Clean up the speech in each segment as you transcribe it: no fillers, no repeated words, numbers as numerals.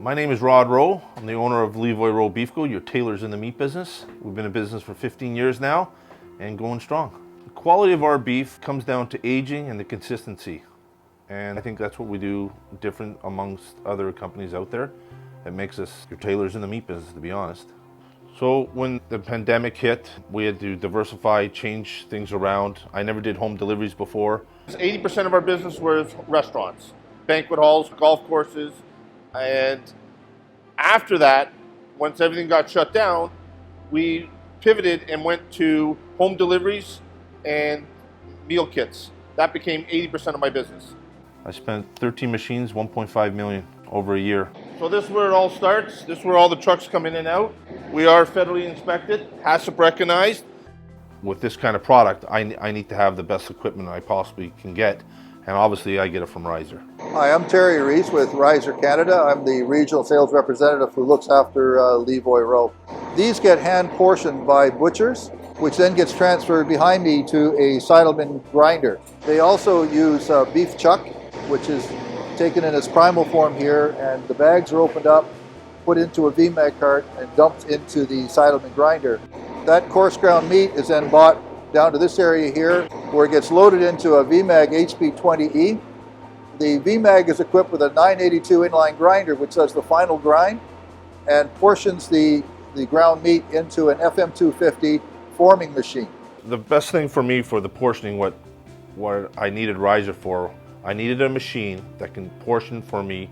My name is Rowe. I'm the owner of Leavoy Rowe Beef, your tailors in the meat business. We've been in business for 15 years now and going strong. The quality of our beef comes down to aging and the consistency. And I think that's what we do different amongst other companies out there. That makes us your tailors in the meat business, to be honest. So when the pandemic hit, we had to diversify, change things around. I never did home deliveries before. 80% of our business was restaurants, banquet halls, golf courses, and after that, once everything got shut down, we pivoted and went to home deliveries and meal kits. That became 80% of my business. I spent 13 machines, 1.5 million over a year. So this is where it all starts. This is where all the trucks come in and out. We are federally inspected, HACCP recognized. With this kind of product, I need to have the best equipment I possibly can get, and obviously I get it from Reiser. Hi, I'm Terry Rees with Reiser Canada. I'm the regional sales representative who looks after Leavoy Rowe. These get hand portioned by butchers, which then gets transferred behind me to a Sydelmann grinder. They also use beef chuck, which is taken in its primal form here, and the bags are opened up, put into a Vemag cart, and dumped into the Sydelmann grinder. That coarse ground meat is then brought down to this area here, where it gets loaded into a Vemag HP20E. The Vemag is equipped with a 982 inline grinder, which does the final grind and portions the ground meat into an FM250 forming machine. The best thing for me for the portioning, what I needed Reiser for, I needed a machine that can portion for me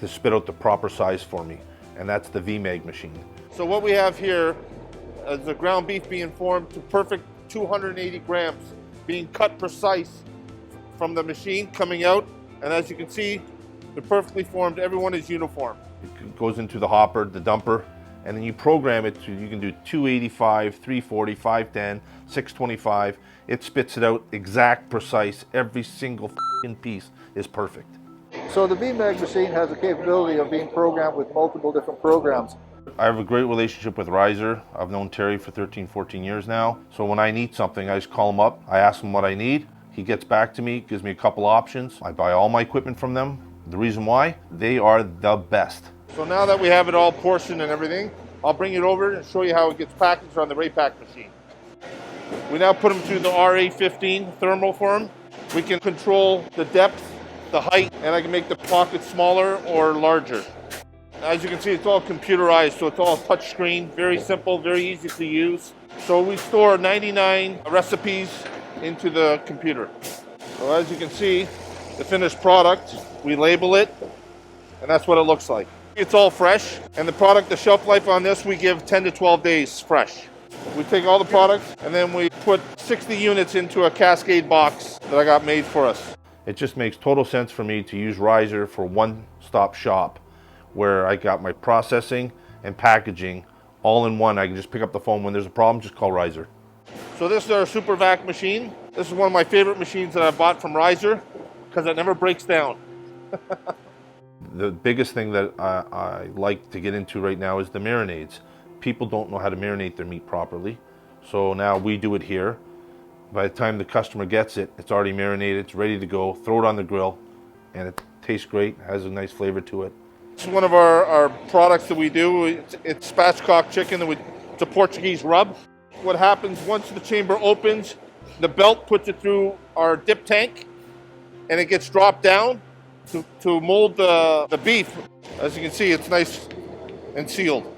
to spit out the proper size for me, and that's the Vemag machine. So what we have here is the ground beef being formed to perfect 280 grams, being cut precise from the machine coming out, and as you can see, they're perfectly formed. Everyone is uniform. It goes into the hopper, the dumper, and then you program it to, you can do 285, 340, 510, 625. It spits it out exact, precise. Every single piece is perfect. So the Vemag machine has the capability of being programmed with multiple different programs. I have a great relationship with Reiser. I've known Terry for 13, 14 years now. So when I need something, I just call him up. I ask him what I need. He gets back to me, gives me a couple options. I buy all my equipment from them. The reason why? They are the best. So now that we have it all portioned and everything, I'll bring it over and show you how it gets packaged on the Repak machine. We now put them through the RA15 thermoform. We can control the depth, the height, and I can make the pockets smaller or larger. As you can see, it's all computerized, so it's all touch screen, very simple, very easy to use. So we store 99 recipes into the computer. So as you can see, the finished product, we label it, and that's what it looks like. It's all fresh, and the product, the shelf life on this, we give 10 to 12 days fresh. We take all the products, and then we put 60 units into a Cascade box that I got made for us. It just makes total sense for me to use Reiser for one-stop shop, where I got my processing and packaging all in one. I can just pick up the phone when there's a problem, just call Reiser. So this is our Supervak machine. This is one of my favorite machines that I bought from Reiser because it never breaks down. The biggest thing that I like to get into right now is the marinades. People don't know how to marinate their meat properly, so now we do it here. By the time the customer gets it, it's already marinated, it's ready to go. Throw it on the grill, and it tastes great, has a nice flavor to it. It's one of our products that we do. It's spatchcock chicken. It's a Portuguese rub. What happens once the chamber opens, the belt puts it through our dip tank, and it gets dropped down to mold the beef. As you can see, it's nice and sealed.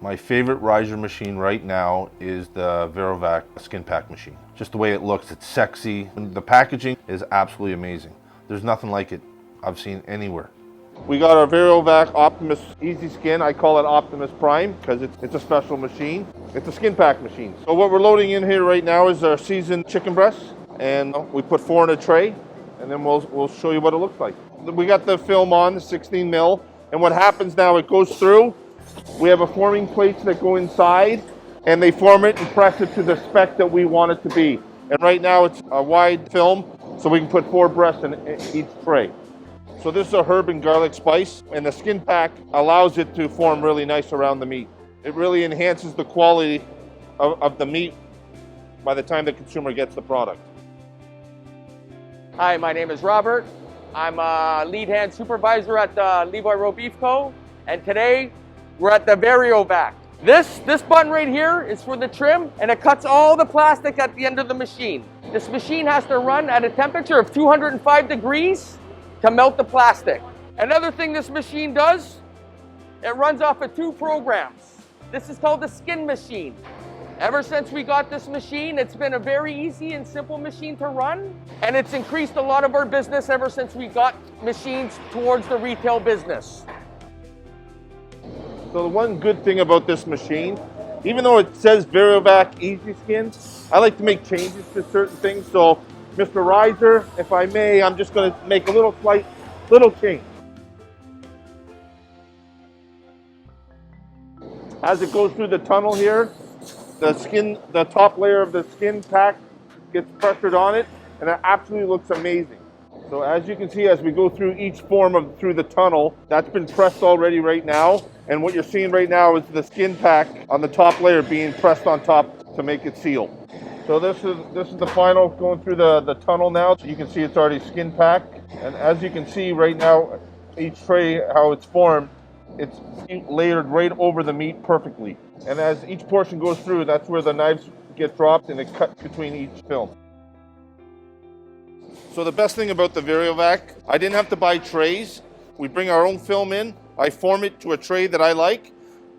My favorite Reiser machine right now is the Veravac skin pack machine. Just the way it looks, it's sexy. And the packaging is absolutely amazing. There's nothing like it I've seen anywhere. We got our Veravac Optimus Easy Skin. I call it Optimus Prime because it's a special machine. It's a skin pack machine. So what we're loading in here right now is our seasoned chicken breasts, and we put 4 in a tray, and then we'll show you what it looks like. We got the film on, the 16 mil, and what happens now, it goes through. We have a forming plates that go inside, and they form it and press it to the spec that we want it to be. And right now it's a wide film, so we can put 4 breasts in each tray. So this is a herb and garlic spice, and the skin pack allows it to form really nice around the meat. It really enhances the quality of the meat by the time the consumer gets the product. Hi, my name is Robert. I'm a lead hand supervisor at Leavoy Rowe Beef Co. And today, we're at the Veravac. This button right here is for the trim, and it cuts all the plastic at the end of the machine. This machine has to run at a temperature of 205 degrees to melt the plastic. Another thing this machine does, it runs off of 2 programs. This is called the skin machine. Ever since we got this machine, it's been a very easy and simple machine to run, and it's increased a lot of our business ever since we got machines towards the retail business. So the one good thing about this machine, even though it says Veravac Easy Skin, I like to make changes to certain things. So Mr. Reiser, if I may, I'm just going to make a little change. As it goes through the tunnel here, the top layer of the skin pack gets pressured on it, and it absolutely looks amazing. So as you can see, as we go through each form through the tunnel, that's been pressed already right now. And what you're seeing right now is the skin pack on the top layer being pressed on top to make it seal. So this is the final going through the tunnel now. So you can see it's already skin packed. And as you can see right now, each tray, how it's formed, it's layered right over the meat perfectly. And as each portion goes through, that's where the knives get dropped and it cuts between each film. So the best thing about the Veravac, I didn't have to buy trays. We bring our own film in. I form it to a tray that I like,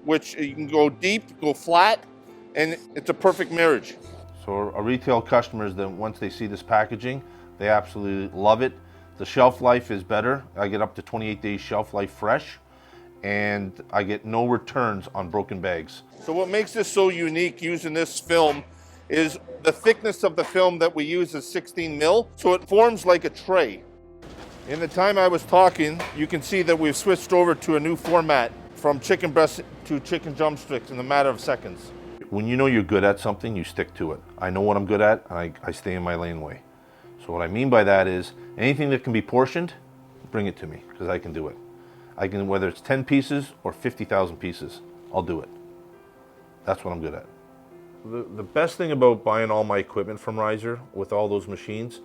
which you can go deep, go flat, and it's a perfect marriage. So our retail customers, then once they see this packaging, they absolutely love it. The shelf life is better. I get up to 28 days shelf life fresh, and I get no returns on broken bags. So what makes this so unique using this film is the thickness of the film that we use is 16 mil, so it forms like a tray. In the time I was talking, you can see that we've switched over to a new format from chicken breast to chicken drumsticks in a matter of seconds. When you know you're good at something, you stick to it. I know what I'm good at, and I stay in my laneway. So what I mean by that is anything that can be portioned, bring it to me, because I can do it. I can, whether it's 10 pieces or 50,000 pieces, I'll do it. That's what I'm good at. The best thing about buying all my equipment from Reiser with all those machines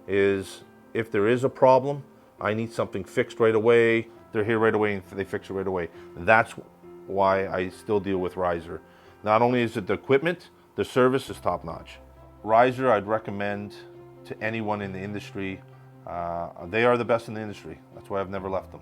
is if there is a problem, I need something fixed right away, they're here right away and they fix it right away. That's why I still deal with Reiser. Not only is it the equipment, the service is top notch. Reiser I'd recommend to anyone in the industry. They are the best in the industry. That's why I've never left them.